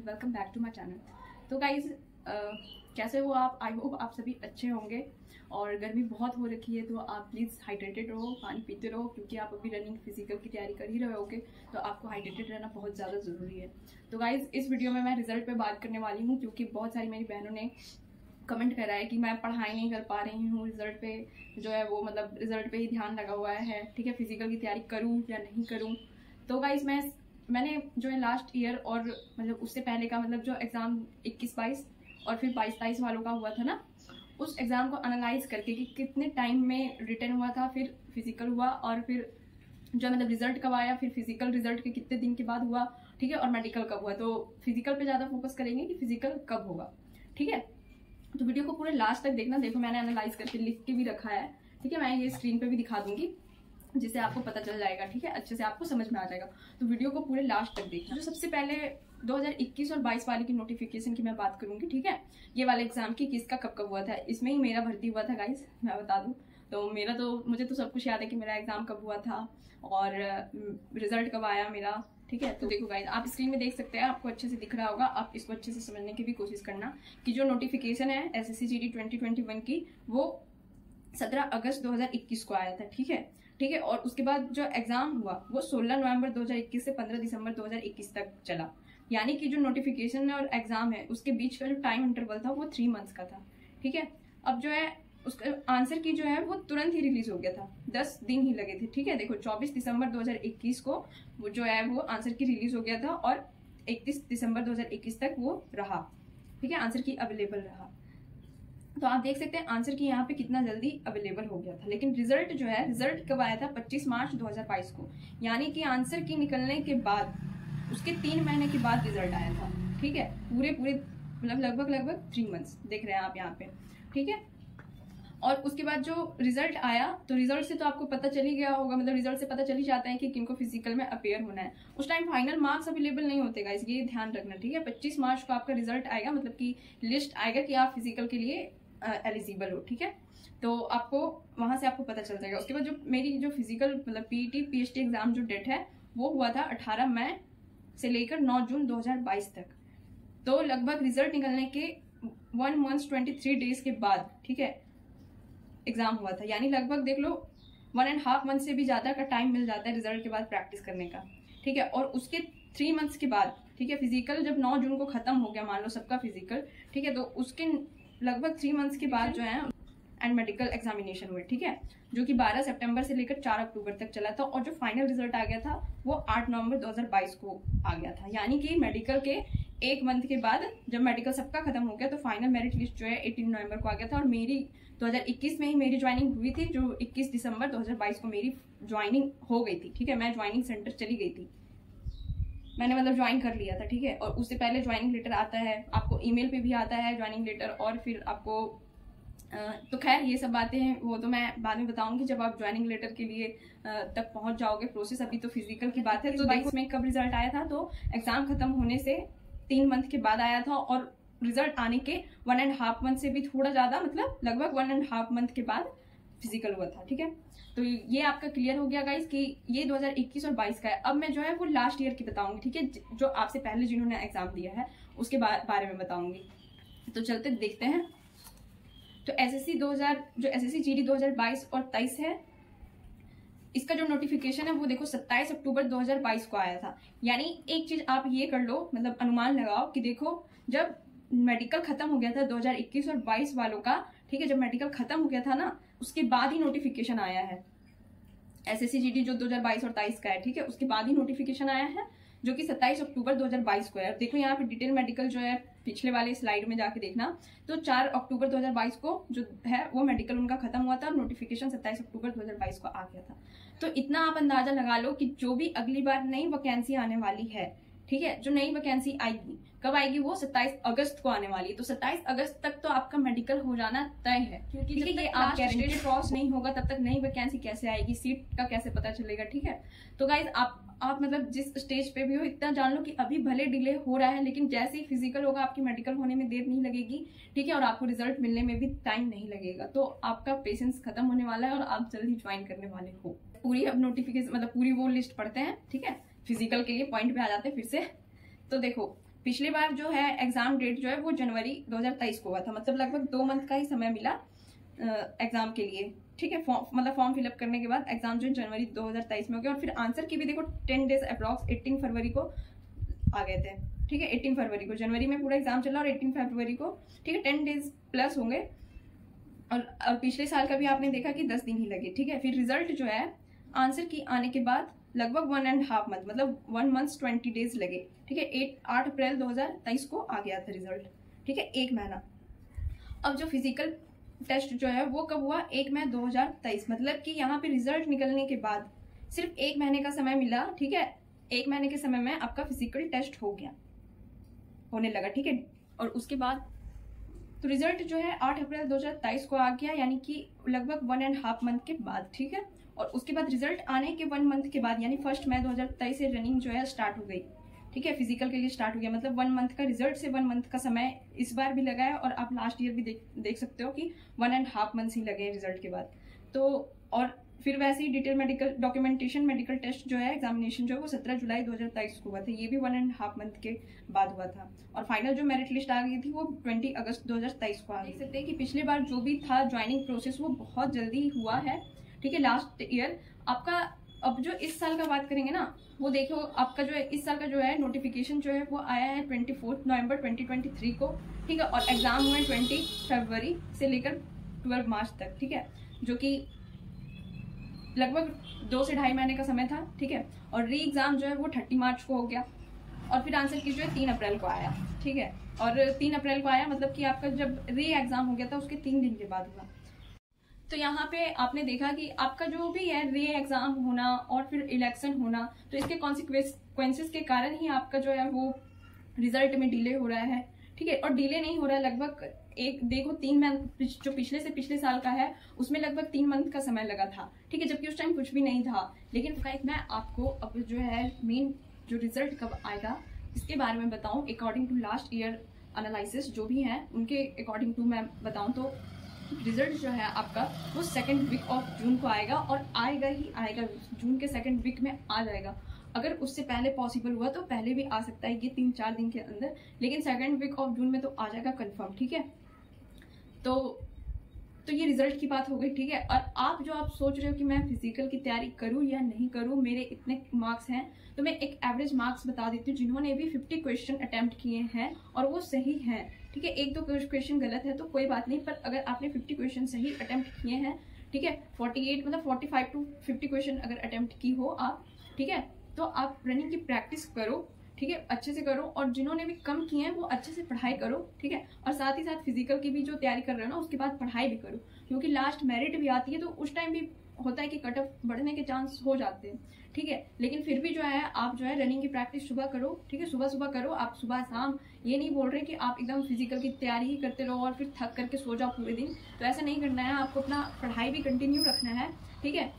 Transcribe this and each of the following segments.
Welcome back to my channel. तो guys कैसे हो आप? आई होप आप सभी अच्छे होंगे। और गर्मी बहुत हो रखी है तो आप प्लीज़ हाइड्रेटेड रहो, पानी पीते रहो, क्योंकि आप अभी रनिंग फिजिकल की तैयारी कर ही रहे होगे तो आपको हाइड्रेटेड रहना बहुत ज़्यादा ज़रूरी है। तो गाइज इस वीडियो में मैं रिजल्ट पे बात करने वाली हूँ, क्योंकि बहुत सारी मेरी बहनों ने कमेंट करा है कि मैं पढ़ाई नहीं कर पा रही हूँ, रिजल्ट पे जो है वो मतलब रिजल्ट पे ही ध्यान लगा हुआ है, ठीक है, फिजिकल की तैयारी करूँ या नहीं करूँ। तो गाइज मैंने जो है लास्ट ईयर और मतलब उससे पहले का मतलब जो एग्ज़ाम 21-22 और फिर 22-23 वालों का हुआ था ना, उस एग्ज़ाम को एनालाइज करके कि कितने टाइम में रिटर्न हुआ था, फिर फिजिकल हुआ और फिर जो मतलब रिजल्ट कब आया, फिर फिजिकल रिजल्ट के कितने दिन के बाद हुआ, ठीक है, और मेडिकल कब हुआ। तो फिजिकल पे ज़्यादा फोकस करेंगे कि फिजिकल कब होगा, ठीक है। तो वीडियो को पूरे लास्ट तक देखना। देखो मैंने एनालाइज करके लिख के भी रखा है, ठीक है, मैं ये स्क्रीन पे भी दिखा दूंगी जिससे आपको पता चल जाएगा, ठीक है, अच्छे से आपको समझ में आ जाएगा। तो वीडियो को पूरे लास्ट तक देखना। जो सबसे पहले 2021 और 22 वाले की नोटिफिकेशन की मैं बात करूंगी, ठीक है, ये वाले एग्जाम की किसका कब कब हुआ था। इसमें ही मेरा भर्ती हुआ था गाइज, मैं बता दूं तो मुझे तो सब कुछ याद है कि मेरा एग्जाम कब हुआ था और रिजल्ट कब आया मेरा, ठीक है। तो देखो गाइज आप स्क्रीन में देख सकते हैं, आपको अच्छे से दिख रहा होगा, आप इसको अच्छे से समझने की भी कोशिश करना कि जो नोटिफिकेशन है SSC GD 2021 की वो 17 अगस्त 2021 को आया था, ठीक है, ठीक है। और उसके बाद जो एग्जाम हुआ वो 16 नवंबर 2021 से 15 दिसंबर 2021 तक चला। यानी कि जो नोटिफिकेशन और एग्जाम है उसके बीच का जो टाइम इंटरवल था वो 3 मंथ्स का था, ठीक है। अब जो है उसका आंसर की जो है वो तुरंत ही रिलीज हो गया था, 10 दिन ही लगे थे, ठीक है। देखो 24 दिसंबर 2021 को वो जो है वो आंसर की रिलीज हो गया था और 31 दिसंबर 2021 तक वो रहा, ठीक है, आंसर की अवेलेबल रहा। तो आप देख सकते हैं आंसर की यहाँ पे कितना जल्दी अवेलेबल हो गया था। लेकिन रिजल्ट जो है, रिजल्ट कब आया था? 25 मार्च 2022 को, यानी कि आंसर की निकलने के बाद उसके 3 महीने के बाद रिजल्ट आया था, ठीक है। पूरे मतलब लगभग 3 मंथ्स देख रहे हैं आप यहाँ पे, ठीक है। और उसके बाद जो रिजल्ट आया तो रिजल्ट से तो आपको पता चल ही गया होगा, मतलब रिजल्ट से पता चल ही जाता है कि किनको फिजिकल में अपेयर होना है। उस टाइम फाइनल मार्क्स अवेलेबल नहीं होते गाइस, ये ध्यान रखना, ठीक है। 25 मार्च को आपका रिजल्ट आएगा, मतलब कि लिस्ट आएगा कि आप फिजिकल के लिए एलिजिबल हो, ठीक है। तो आपको वहां से आपको पता चल जाएगा। उसके बाद जो मेरी जो फिजिकल मतलब PET PHT एग्जाम जो डेट है वो हुआ था 18 मई से लेकर 9 जून 2022 तक। तो लगभग रिजल्ट निकलने के 1 मंथ 23 डेज के बाद, ठीक है, एग्जाम हुआ था। यानी लगभग देख लो 1.5 मंथ से भी ज्यादा का टाइम मिल जाता है रिजल्ट के बाद प्रैक्टिस करने का, ठीक है। और उसके 3 मंथ्स के बाद, ठीक है, फिजिकल जब 9 जून को खत्म हो गया मान लो सबका फिजिकल, ठीक है, तो उसके लगभग 3 मंथ्स के बाद जो है एंड मेडिकल एग्जामिनेशन हुए, ठीक है, जो कि 12 सितंबर से लेकर 4 अक्टूबर तक चला था। और जो फाइनल रिजल्ट आ गया था वो 8 नवंबर 2022 को आ गया था। यानी कि मेडिकल के 1 मंथ के बाद जब मेडिकल सबका खत्म हो गया तो फाइनल मेरिट लिस्ट जो है 18 नवंबर को आ गया था। और मेरी 2021 में ही मेरी ज्वाइनिंग हुई थी, जो 21 दिसंबर 2022 को मेरी ज्वाइनिंग हो गई थी, ठीक है। मैं ज्वाइनिंग सेंटर चली गई थी, मैंने मतलब ज्वाइन कर लिया था, ठीक है। और उससे पहले ज्वाइनिंग लेटर आता है आपको, ईमेल पे भी आता है ज्वाइनिंग लेटर, और फिर आपको तो खैर ये सब बातें हैं वो तो मैं बाद में बताऊंगी जब आप ज्वाइनिंग लेटर के लिए तक पहुंच जाओगे प्रोसेस। अभी तो फिजिकल की बात है। तो देखो इसमें कब रिजल्ट आया था, तो एग्जाम खत्म होने से 3 मंथ के बाद आया था और रिजल्ट आने के 1.5 मंथ से भी थोड़ा ज्यादा, मतलब लगभग 1.5 मंथ के बाद फिजिकल हुआ था, ठीक है। तो ये आपका क्लियर हो गया गाइस कि ये 2021 और 22 का है। अब मैं जो है वो लास्ट ईयर की बताऊंगी, ठीक है, जो आपसे पहले जिन्होंने एग्जाम दिया है उसके बारे में बताऊंगी। तो चलते देखते हैं। तो SSC GD 2022 और 23 है, इसका जो नोटिफिकेशन है वो देखो 27 अक्टूबर 2022 को आया था। यानी एक चीज आप ये कर लो, मतलब अनुमान लगाओ कि देखो जब मेडिकल खत्म हो गया था 2021 और 22 वालों का, ठीक है, जब मेडिकल खत्म हो गया था ना उसके बाद ही नोटिफिकेशन आया है। SSC GD जो 2022 और 23 का है, ठीक है, उसके बाद ही नोटिफिकेशन आया है जो कि 27 अक्टूबर 2022 को है। देखो यहाँ पे डिटेल मेडिकल जो है पिछले वाले स्लाइड में जाके देखना, तो 4 अक्टूबर 2022 को जो है वो मेडिकल उनका खत्म हुआ था और नोटिफिकेशन 27 अक्टूबर 2022 को आ गया था। तो इतना आप अंदाजा लगा लो कि जो भी अगली बार नई वैकेंसी आने वाली है, ठीक है, जो नई वैकेंसी आएगी कब आएगी, वो 27 अगस्त को आने वाली है। तो 27 अगस्त तक तो आपका मेडिकल हो जाना तय है, क्योंकि जब तक आप स्टेज क्रॉस नहीं होगा तब तक नई वैकेंसी कैसे आएगी, सीट का कैसे पता चलेगा, ठीक है। तो गाइज आप मतलब जिस स्टेज पे भी हो इतना जान लो कि अभी भले डिले हो रहा है लेकिन जैसे ही फिजिकल होगा आपकी मेडिकल होने में देर नहीं लगेगी, ठीक है, और आपको रिजल्ट मिलने में भी टाइम नहीं लगेगा। तो आपका पेशेंस खत्म होने वाला है और आप जल्दी ज्वाइन करने वाले हो। पूरी अब नोटिफिकेशन मतलब पूरी वो लिस्ट पढ़ते हैं, ठीक है, फिजिकल के लिए पॉइंट पे आ जाते हैं फिर से। तो देखो पिछली बार जो है एग्जाम डेट जो है वो जनवरी 2023 को हुआ था, मतलब लगभग 2 मंथ का ही समय मिला एग्जाम के लिए, ठीक है। फॉर्म फिलअप करने के बाद एग्जाम जो जनवरी 2023 में हो गया, और फिर आंसर की भी देखो 10 डेज अप्रॉक्स 18 फरवरी को आ गए थे, ठीक है। 18 फरवरी को जनवरी में पूरा एग्जाम चला और 18 फरवरी को, ठीक है, 10 डेज प्लस होंगे। और पिछले साल का भी आपने देखा कि 10 दिन ही लगे, ठीक है। फिर रिजल्ट जो है आंसर की आने के बाद लगभग 1.5 मंथ, मतलब 1 मंथ 20 डेज लगे, ठीक है। 8 अप्रैल 2023 को आ गया था रिजल्ट, ठीक है, 1 महीना। अब जो फिजिकल टेस्ट जो है वो कब हुआ, 1 मई 2023, मतलब कि यहाँ पे रिजल्ट निकलने के बाद सिर्फ 1 महीने का समय मिला, ठीक है। 1 महीने के समय में आपका फिजिकल टेस्ट होने लगा, ठीक है। और उसके बाद तो रिजल्ट जो है 8 अप्रैल 2023 को आ गया, यानी कि लगभग 1.5 मंथ के बाद, ठीक है। और उसके बाद रिजल्ट आने के 1 मंथ के बाद यानी 1 मई 2023 से रनिंग जो है स्टार्ट हो गई, ठीक है, फिजिकल के लिए स्टार्ट हो गया। मतलब 1 मंथ का रिजल्ट से 1 मंथ का समय इस बार भी लगा है, और आप लास्ट ईयर भी देख सकते हो कि 1.5 मंथ ही लगे रिजल्ट के बाद। तो और फिर वैसे ही detail medical documentation medical test जो है एग्जामिनेशन जो है वो 17 जुलाई 2023 को हुआ था, ये भी 1.5 मंथ के बाद हुआ था। और फाइनल जो मेरिट लिस्ट आ गई थी वो 20 अगस्त 2023 को आ गई। देख सकते हैं कि पिछले बार जो भी था ज्वाइनिंग प्रोसेस वो बहुत जल्दी हुआ है, ठीक है, लास्ट ईयर आपका। अब जो इस साल का बात करेंगे ना, वो देखो आपका जो है इस साल का जो है नोटिफिकेशन जो है वो आया है 24 नवंबर 2023 को, ठीक है। और एग्जाम हुए 20 फरवरी से लेकर 12 मार्च तक, ठीक है, जो कि लगभग 2 से 2.5 महीने का समय था, ठीक है। और री एग्जाम जो है वो 30 मार्च को हो गया, और फिर आंसर की जो है 3 अप्रैल को आया, ठीक है। और 3 अप्रैल को आया, मतलब कि आपका जब री एग्जाम हो गया था उसके 3 दिन के बाद हुआ। तो यहाँ पे आपने देखा कि आपका जो भी है री एग्जाम होना और फिर इलेक्शन होना, तो इसके कॉन्सिक्वेंसेस के कारण ही आपका जो है वो रिजल्ट में डिले हो रहा है, ठीक है। और डिले नहीं हो रहा है, लगभग एक देखो 3 मंथ जो पिछले से पिछले साल का है उसमें लगभग 3 मंथ का समय लगा था, ठीक है, जबकि उस टाइम कुछ भी नहीं था। लेकिन मैं आपको अब जो है मेन जो रिजल्ट कब आएगा इसके बारे में बताऊं, according to last year analysis जो भी है उनके अकॉर्डिंग टू मैं बताऊं तो रिजल्ट जो है आपका वो 2nd वीक ऑफ जून को आएगा, और आएगा ही आएगा, जून के 2nd वीक में आ जाएगा। अगर उससे पहले पॉसिबल हुआ तो पहले भी आ सकता है, ये 3-4 दिन के अंदर, लेकिन 2nd वीक ऑफ जून में तो आ जाएगा कंफर्म, ठीक है। तो ये रिजल्ट की बात हो गई, ठीक है। और आप सोच रहे हो कि मैं फिजिकल की तैयारी करूं या नहीं करूं, मेरे इतने मार्क्स हैं, तो मैं एक एवरेज मार्क्स बता देती हूँ। जिन्होंने भी 50 क्वेश्चन अटेम्प्ट किए हैं और वो सही हैं, ठीक है, 1-2 क्वेश्चन गलत है तो कोई बात नहीं, पर अगर आपने 50 क्वेश्चन सही अटेम्प्ट किए हैं, ठीक है, 48 मतलब 45 to 50 क्वेश्चन अगर अटेम्प्ट की हो आप, ठीक है, तो आप रनिंग की प्रैक्टिस करो, ठीक है, अच्छे से करो। और जिन्होंने भी कम किए हैं वो अच्छे से पढ़ाई करो, ठीक है। और साथ ही साथ फिजिकल की भी जो तैयारी कर रहे हो ना उसके बाद पढ़ाई भी करो, क्योंकि लास्ट मेरिट भी आती है तो उस टाइम भी होता है कि कट ऑफ बढ़ने के चांस हो जाते हैं, ठीक है। लेकिन फिर भी जो है आप जो है रनिंग की प्रैक्टिस सुबह करो, ठीक है, सुबह करो आप, सुबह शाम। ये नहीं बोल रहे कि आप एकदम फिजिकल की तैयारी ही करते रहो और फिर थक करके सो जाओ पूरे दिन, तो ऐसा नहीं करना है। आपको अपना पढ़ाई भी कंटिन्यू रखना है, ठीक है,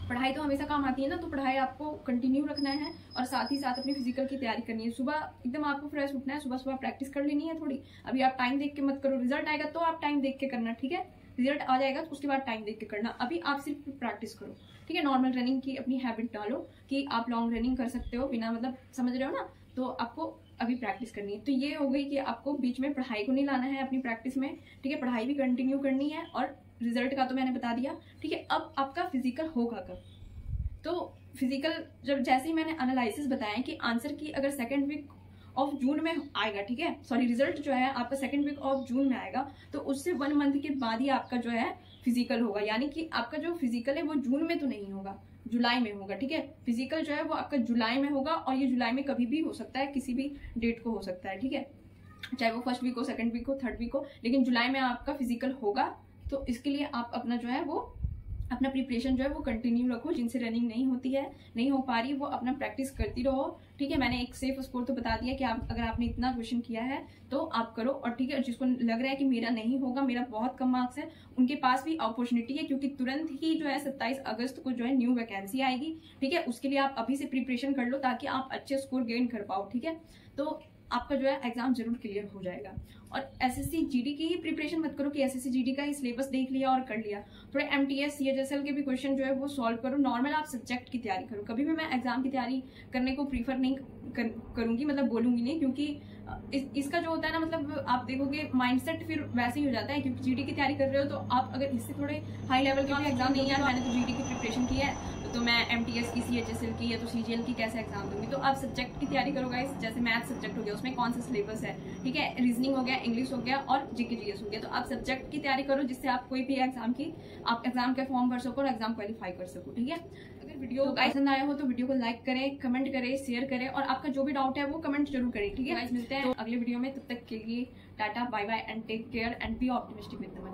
पढ़ाई तो हमेशा काम आती है ना, तो पढ़ाई आपको कंटिन्यू रखना है, और साथ ही साथ अपनी फिजिकल की तैयारी करनी है। सुबह एकदम आपको फ्रेश उठना है, सुबह प्रैक्टिस कर लेनी है थोड़ी। अभी आप टाइम देख के मत करो, रिजल्ट आएगा तो आप टाइम देख के करना, ठीक है, रिजल्ट आ जाएगा तो उसके बाद टाइम देख के करना। अभी आप सिर्फ प्रैक्टिस करो, ठीक है। नॉर्मल रनिंग की अपनी हैबिट डालो कि आप लॉन्ग रनिंग कर सकते हो बिना, मतलब समझ रहे हो ना, तो आपको अभी प्रैक्टिस करनी है। तो ये हो गई कि आपको बीच में पढ़ाई को नहीं लाना है अपनी प्रैक्टिस में, ठीक है, पढ़ाई भी कंटिन्यू करनी है। और रिजल्ट का तो मैंने बता दिया, ठीक है। अब आपका फिजिकल होगा कब, तो फिजिकल जब जैसे ही मैंने एनालिसिस बताया कि आंसर की अगर 2nd वीक ऑफ जून में आएगा, ठीक है, सॉरी, रिजल्ट जो है आपका 2nd वीक ऑफ जून में आएगा, तो उससे 1 मंथ के बाद ही आपका जो है फिजिकल होगा। यानी कि आपका जो फिजिकल है वो जून में तो नहीं होगा, जुलाई में होगा, ठीक है। फिजिकल जो है वो आपका जुलाई में होगा, और ये जुलाई में कभी भी हो सकता है, किसी भी डेट को हो सकता है, ठीक है, चाहे वो 1st वीक हो, 2nd वीक हो, 3rd वीक हो, लेकिन जुलाई में आपका फिजिकल होगा। तो इसके लिए आप अपना जो है वो अपना प्रिपरेशन जो है वो कंटिन्यू रखो। जिनसे रनिंग नहीं होती है, नहीं हो पा रही, वो अपना प्रैक्टिस करती रहो, ठीक है। मैंने एक सेफ स्कोर तो बता दिया कि आप अगर आपने इतना क्वेश्चन किया है तो आप करो, और ठीक है, जिसको लग रहा है कि मेरा नहीं होगा, मेरा बहुत कम मार्क्स है, उनके पास भी अपॉर्चुनिटी है, क्योंकि तुरंत ही जो है 27 अगस्त को जो है न्यू वैकेंसी आएगी, ठीक है। उसके लिए आप अभी से प्रिपरेशन कर लो ताकि आप अच्छे स्कोर गेन कर पाओ, ठीक है। तो आपका जो है एग्जाम जरूर क्लियर हो जाएगा। और एसएससी जीडी की ही प्रिपरेशन मत करो कि एसएससी जीडी का ही सिलेबस देख लिया और कर लिया। थोड़े एमटीएस सीएचएसएल के भी क्वेश्चन जो है वो सॉल्व करो। नॉर्मल आप सब्जेक्ट की तैयारी करो। कभी भी मैं एग्जाम की तैयारी करने को प्रीफर नहीं करूंगी, मतलब बोलूंगी नहीं, क्योंकि इसका जो होता है ना, मतलब आप देखोगे माइंडसेट फिर वैसे ही हो जाता है। क्योंकि जीडी की तैयारी कर रहे हो तो आप अगर इससे थोड़े हाई लेवल के भी एग्जाम नहीं है, मैंने तो जीडी की प्रिपरेशन की है तो मैं एमटीएस की, सीएचएसएल की या तो सीजीएल की कैसे एग्जाम दूंगी। तो आप सब्जेक्ट की तैयारी करो गाइस। जैसे मैथ सब्जेक्ट हो गया, उसमें कौन सा सिलेबस है, ठीक है, रीजनिंग हो गया, इंग्लिश हो गया और जीके जीएस हो गया। तो आप सब्जेक्ट की तैयारी करो जिससे आप कोई भी आप एग्जाम का फॉर्म भर सको और एग्जाम क्वालिफाई कर सको, ठीक है। अगर वीडियो पसंद आया हो तो वीडियो को लाइक करें, कमेंट करें, शेयर करें और आपका जो भी डाउट है वो कमेंट जरूर करें, ठीक है। मिलते हैं अगले वीडियो में, तब तक के लिए tata bye bye and take care and be optimistic with the